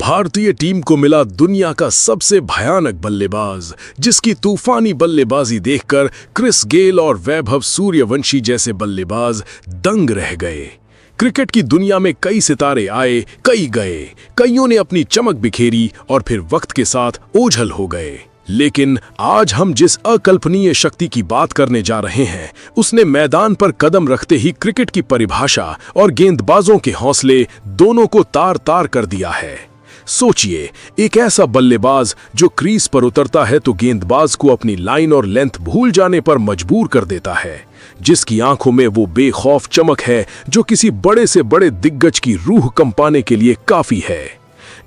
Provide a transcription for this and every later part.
भारतीय टीम को मिला दुनिया का सबसे भयानक बल्लेबाज, जिसकी तूफानी बल्लेबाजी देखकर क्रिस गेल और वैभव सूर्यवंशी जैसे बल्लेबाज दंग रह गए। क्रिकेट की दुनिया में कई सितारे आए, कई गए, कईयों ने अपनी चमक बिखेरी और फिर वक्त के साथ ओझल हो गए। लेकिन आज हम जिस अकल्पनीय शक्ति की बात करने जा रहे हैं, उसने मैदान पर कदम रखते ही क्रिकेट की परिभाषा और गेंदबाजों के हौसले दोनों को तार तार कर दिया है। सोचिए, एक ऐसा बल्लेबाज जो क्रीज पर उतरता है तो गेंदबाज को अपनी लाइन और लेंथ भूल जाने पर मजबूर कर देता है, जिसकी आंखों में वो बेखौफ चमक है जो किसी बड़े से बड़े दिग्गज की रूह कंपाने के लिए काफी है।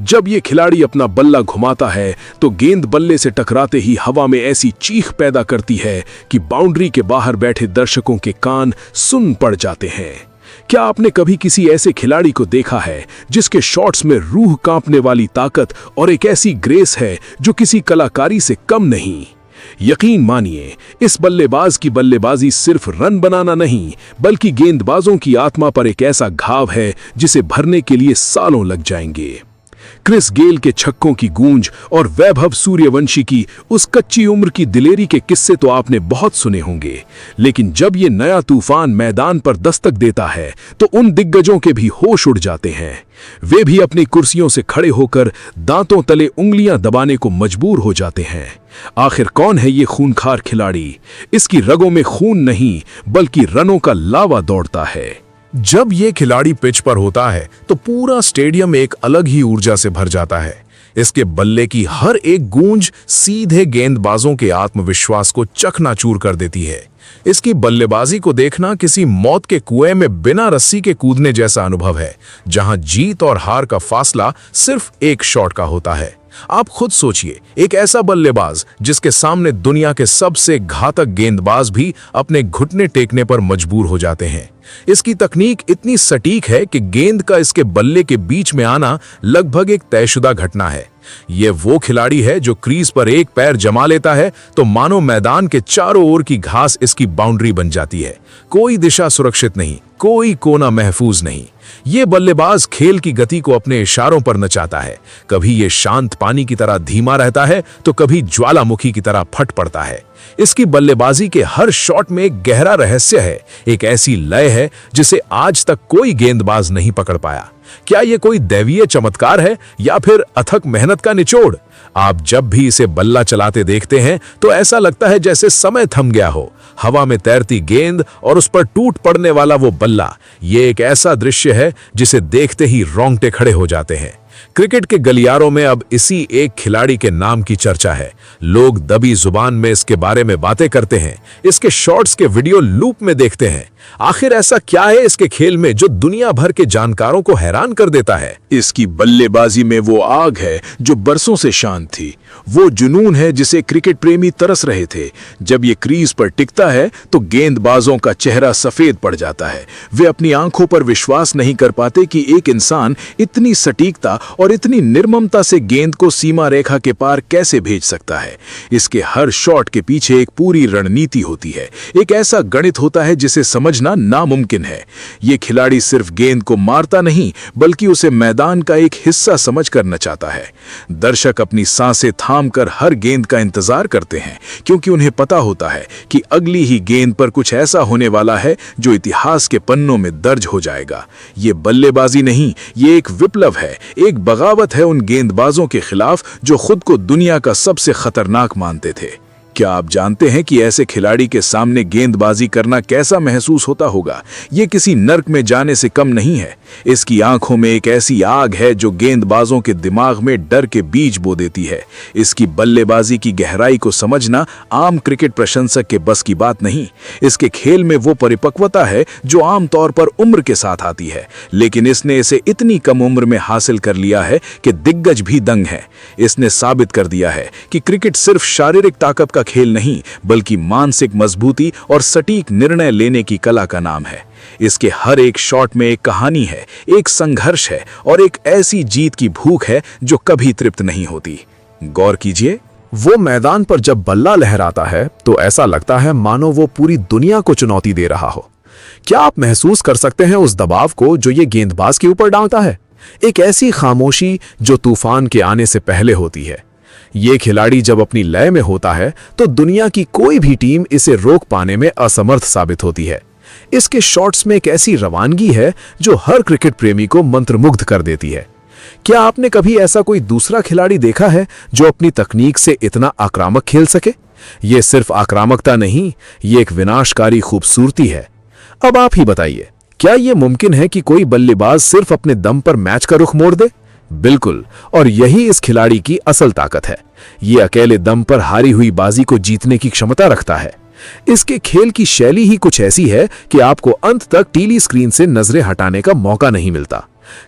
जब ये खिलाड़ी अपना बल्ला घुमाता है तो गेंद बल्ले से टकराते ही हवा में ऐसी चीख पैदा करती है कि बाउंड्री के बाहर बैठे दर्शकों के कान सुन पड़ जाते हैं। क्या आपने कभी किसी ऐसे खिलाड़ी को देखा है जिसके शॉट्स में रूह कांपने वाली ताकत और एक ऐसी ग्रेस है जो किसी कलाकारी से कम नहीं? यकीन मानिए, इस बल्लेबाज की बल्लेबाजी सिर्फ रन बनाना नहीं, बल्कि गेंदबाजों की आत्मा पर एक ऐसा घाव है जिसे भरने के लिए सालों लग जाएंगे। क्रिस गेल के छक्कों की गूंज और वैभव सूर्यवंशी की उस कच्ची उम्र की दिलेरी के किस्से तो आपने बहुत सुने होंगे, लेकिन जब ये नया तूफान मैदान पर दस्तक देता है तो उन दिग्गजों के भी होश उड़ जाते हैं। वे भी अपनी कुर्सियों से खड़े होकर दांतों तले उंगलियां दबाने को मजबूर हो जाते हैं। आखिर कौन है ये खूंखार खिलाड़ी? इसकी रगों में खून नहीं, बल्कि रनों का लावा दौड़ता है। जब ये खिलाड़ी पिच पर होता है तो पूरा स्टेडियम एक अलग ही ऊर्जा से भर जाता है। इसके बल्ले की हर एक गूंज सीधे गेंदबाजों के आत्मविश्वास को चकनाचूर कर देती है। इसकी बल्लेबाजी को देखना किसी मौत के कुएं में बिना रस्सी के कूदने जैसा अनुभव है, जहां जीत और हार का फासला सिर्फ एक शॉट का होता है। आप खुद सोचिए, एक ऐसा बल्लेबाज जिसके सामने दुनिया के सबसे घातक गेंदबाज भी अपने घुटने टेकने पर मजबूर हो जाते हैं। इसकी तकनीक इतनी सटीक है कि गेंद का इसके बल्ले के बीच में आना लगभग एक तयशुदा घटना है। यह वो खिलाड़ी है जो क्रीज पर एक पैर जमा लेता है तो मानो मैदान के चारों ओर की घास इसकी बाउंड्री बन जाती है। कोई दिशा सुरक्षित नहीं, कोई कोना महफूज नहीं। ये बल्लेबाज खेल की गति को अपने इशारों पर नचाता है। कभी ये शांत पानी की तरह धीमा रहता है तो कभी ज्वालामुखी की तरह फट पड़ता है। इसकी बल्लेबाजी के हर शॉट में एक गहरा रहस्य है, एक ऐसी लय है जिसे आज तक कोई गेंदबाज नहीं पकड़ पाया। क्या ये कोई दैवीय चमत्कार है या फिर अथक मेहनत का निचोड़? आप जब भी इसे बल्ला चलाते देखते हैं तो ऐसा लगता है जैसे समय थम गया हो। हवा में तैरती गेंद और उस पर टूट पड़ने वाला वो बल्ला, ये एक ऐसा दृश्य है जिसे देखते ही रोंगटे खड़े हो जाते हैं। क्रिकेट के गलियारों में अब इसी एक खिलाड़ी के नाम की चर्चा है। लोग दबी जुबान में इसके बारे में बातें करते हैं, इसके शॉट्स के वीडियो लूप में देखते हैं। आखिर ऐसा क्या है इसके खेल में जो दुनिया भर के जानकारों को हैरान कर देता है? इसकी बल्लेबाजी में वो आग है जो बरसों से शांत थी, वो जुनून है जिसे क्रिकेट प्रेमी तरस रहे थे। जब ये क्रीज पर टिकता है तो गेंदबाजों का चेहरा सफेद पड़ जाता है। वे अपनी आंखों पर विश्वास नहीं कर पाते कि एक इंसान इतनी सटीकता और इतनी निर्ममता से गेंद को सीमा रेखा के पार कैसे भेज सकता है। इसके हर शॉट के पीछे एक पूरी रणनीति होती है, एक ऐसा गणित होता है जिसे समझना नामुमकिन है। ये खिलाड़ी सिर्फ गेंद को मारता नहीं, बल्कि उसे मैदान का एक हिस्सा समझकर नचाता है। दर्शक अपनी सांसें थामकर हर गेंद का इंतजार करते हैं, क्योंकि उन्हें पता होता है कि अगली ही गेंद पर कुछ ऐसा होने वाला है जो इतिहास के पन्नों में दर्ज हो जाएगा। ये बल्लेबाजी नहीं, ये एक विप्लव है, एक बगावत है उन गेंदबाजों के खिलाफ जो खुद को दुनिया का सबसे खतरनाक मानते थे। क्या आप जानते हैं कि ऐसे खिलाड़ी के सामने गेंदबाजी करना कैसा महसूस होता होगा? ये किसी नर्क में जाने से कम नहीं है। इसकी आंखों में एक ऐसी आग है जो गेंदबाजों के दिमाग में डर के बीज बो देती है। इसकी बल्लेबाजी की गहराई को समझना आम क्रिकेट प्रशंसक के बस की बात नहीं। इसके खेल में वो परिपक्वता है जो आमतौर पर उम्र के साथ आती है, लेकिन इसने इसे इतनी कम उम्र में हासिल कर लिया है कि दिग्गज भी दंग है। इसने साबित कर दिया है कि क्रिकेट सिर्फ शारीरिक ताकत का खेल नहीं, बल्कि मानसिक मजबूती और सटीक निर्णय लेने की कला का नाम है। इसके हर एक शॉट में एक कहानी है, एक संघर्ष है और एक ऐसी जीत की भूख है जो कभी तृप्त नहीं होती। गौर कीजिए, वो मैदान पर जब बल्ला लहराता है तो ऐसा लगता है मानो वो पूरी दुनिया को चुनौती दे रहा हो। क्या आप महसूस कर सकते हैं उस दबाव को जो ये गेंदबाज के ऊपर डालता है? एक ऐसी खामोशी जो तूफान के आने से पहले होती है। ये खिलाड़ी जब अपनी लय में होता है तो दुनिया की कोई भी टीम इसे रोक पाने में असमर्थ साबित होती है। इसके शॉट्स में एक ऐसी रवानगी है जो हर क्रिकेट प्रेमी को मंत्रमुग्ध कर देती है। क्या आपने कभी ऐसा कोई दूसरा खिलाड़ी देखा है जो अपनी तकनीक से इतना आक्रामक खेल सके? ये सिर्फ आक्रामकता नहीं, ये एक विनाशकारी खूबसूरती है। अब आप ही बताइए, क्या यह मुमकिन है कि कोई बल्लेबाज सिर्फ अपने दम पर मैच का रुख मोड़ दे? बिल्कुल, और यही इस खिलाड़ी की असल ताकत है। ये अकेले दम पर हारी हुई बाजी को जीतने की क्षमता रखता है। इसके खेल की शैली ही कुछ ऐसी है कि आपको अंत तक टीवी स्क्रीन से नजरें हटाने का मौका नहीं मिलता।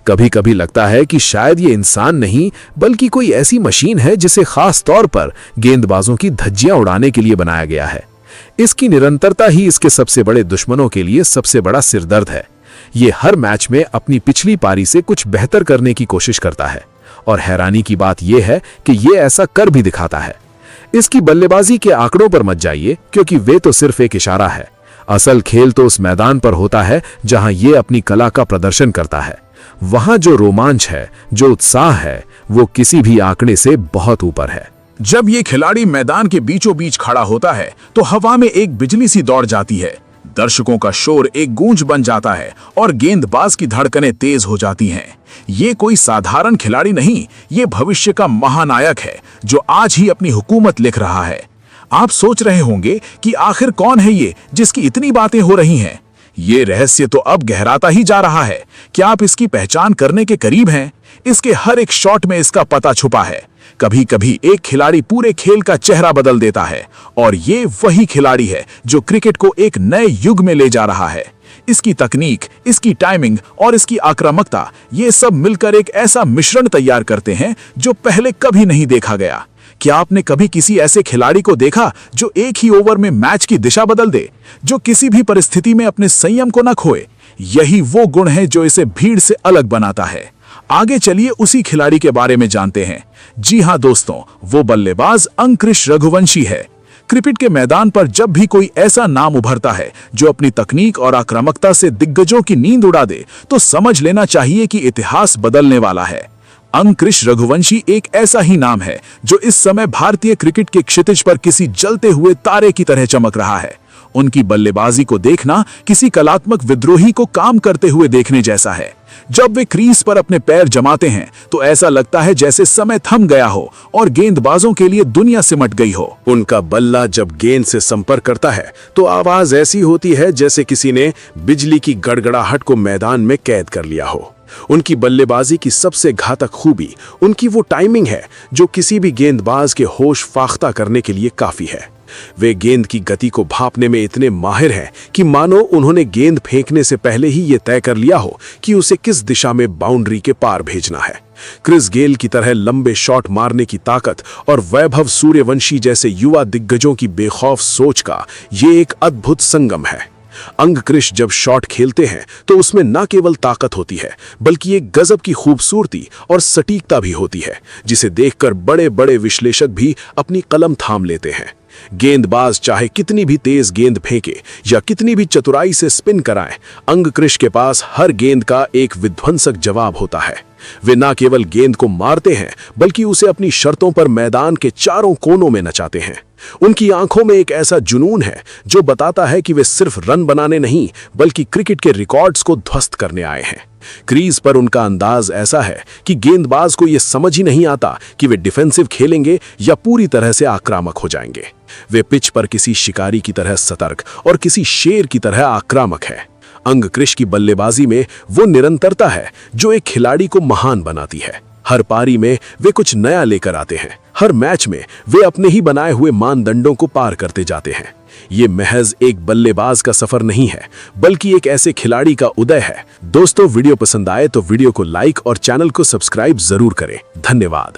कभी कभी लगता है कि शायद ये इंसान नहीं बल्कि कोई ऐसी मशीन है जिसे खास तौर पर गेंदबाजों की धज्जियां उड़ाने के लिए बनाया गया है। इसकी निरंतरता ही इसके सबसे बड़े दुश्मनों के लिए सबसे बड़ा सिरदर्द है। ये हर मैच में अपनी पिछली पारी से कुछ बेहतर करने की कोशिश करता है और हैरानी की बात यह है कि ये ऐसा कर भी दिखाता है। इसकी बल्लेबाजी के आंकड़ों पर मत जाइए क्योंकि वे तो सिर्फ एक इशारा है। असल खेल तो उस मैदान पर होता है जहां ये अपनी कला का प्रदर्शन करता है। वहां जो रोमांच है, जो उत्साह है, वो किसी भी आंकड़े से बहुत ऊपर है। जब ये खिलाड़ी मैदान के बीचों बीच खड़ा होता है तो हवा में एक बिजली सी दौड़ जाती है। दर्शकों का शोर एक गूंज बन जाता है और गेंदबाज की धड़कनें तेज हो जाती हैं। ये कोई साधारण खिलाड़ी नहीं, ये भविष्य का महानायक है जो आज ही अपनी हुकूमत लिख रहा है। आप सोच रहे होंगे कि आखिर कौन है ये जिसकी इतनी बातें हो रही हैं? ये रहस्य तो अब गहराता ही जा रहा है। क्या आप इसकी पहचान करने के करीब हैं? इसके हर एक शॉट में इसका पता छुपा है। कभी कभी एक खिलाड़ी पूरे खेल का चेहरा बदल देता है और ये वही खिलाड़ी है जो क्रिकेट को एक नए युग में ले जा रहा है। इसकी तकनीक, इसकी टाइमिंग और इसकी आक्रामकता, ये सब मिलकर एक ऐसा मिश्रण तैयार करते हैं जो पहले कभी नहीं देखा गया। क्या आपने कभी किसी ऐसे खिलाड़ी को देखा जो एक ही ओवर में मैच की दिशा बदल दे, जो किसी भी परिस्थिति में अपने संयम को न खोए? यही वो गुण है जो इसे भीड़ से अलग बनाता है। आगे चलिए उसी खिलाड़ी के बारे में जानते हैं। जी हां दोस्तों, वो बल्लेबाज अंकृश रघुवंशी है। क्रिकेट के मैदान पर जब भी कोई ऐसा नाम उभरता है जो अपनी तकनीक और आक्रामकता से दिग्गजों की नींद उड़ा दे, तो समझ लेना चाहिए कि इतिहास बदलने वाला है। अंकृश रघुवंशी एक ऐसा ही नाम है जो इस समय भारतीय क्रिकेट के क्षितिज पर किसी जलते हुए तारे की तरह चमक रहा है। उनकी बल्लेबाजी को देखना किसी कलात्मक विद्रोही को काम करते हुए देखने जैसा है। जब वे क्रीज पर अपने पैर जमाते हैं तो ऐसा लगता है जैसे समय थम गया हो और गेंदबाजों के लिए दुनिया सिमट गई हो। उनका बल्ला जब गेंद से संपर्क करता है तो आवाज ऐसी होती है जैसे किसी ने बिजली की गड़गड़ाहट को मैदान में कैद कर लिया हो। उनकी बल्लेबाजी की सबसे घातक खूबी उनकी वो टाइमिंग है जो किसी भी गेंदबाज के होश फाख्ता करने के लिए काफी है। वे गेंद की गति को भांपने में इतने माहिर हैं कि मानो उन्होंने गेंद फेंकने से पहले ही ये तय कर लिया हो कि उसे किस दिशा में बाउंड्री के पार भेजना है। क्रिस गेल की तरह लंबे शॉट मारने की ताकत और वैभव सूर्यवंशी जैसे युवा दिग्गजों की बेखौफ सोच का ये एक अद्भुत संगम है। अंकृश जब शॉट खेलते हैं तो उसमें न केवल ताकत होती है बल्कि एक गजब की खूबसूरती और सटीकता भी होती है जिसे देखकर बड़े बड़े विश्लेषक भी अपनी कलम थाम लेते हैं। गेंदबाज चाहे कितनी भी तेज गेंद फेंके या कितनी भी चतुराई से स्पिन कराए, अंकृश के पास हर गेंद का एक विध्वंसक जवाब होता है। वे न केवल गेंद को मारते हैं बल्कि उसे अपनी शर्तों पर मैदान के चारों कोनों में नचाते हैं। उनकी आंखों में एक ऐसा जुनून है जो बताता है कि वे सिर्फ रन बनाने नहीं बल्कि क्रिकेट के रिकॉर्ड्स को ध्वस्त करने आए हैं। क्रीज पर उनका अंदाज ऐसा है कि गेंदबाज को यह समझ ही नहीं आता कि वे डिफेंसिव खेलेंगे या पूरी तरह से आक्रामक हो जाएंगे। वे पिच पर किसी शिकारी की तरह सतर्क और किसी शेर की तरह आक्रामक है। अंकृश की बल्लेबाजी में वो निरंतरता है जो एक खिलाड़ी को महान बनाती है। हर पारी में वे कुछ नया लेकर आते हैं। हर मैच में वे अपने ही बनाए हुए मानदंडों को पार करते जाते हैं। ये महज एक बल्लेबाज का सफर नहीं है बल्कि एक ऐसे खिलाड़ी का उदय है। दोस्तों, वीडियो पसंद आए तो वीडियो को लाइक और चैनल को सब्सक्राइब जरूर करें। धन्यवाद।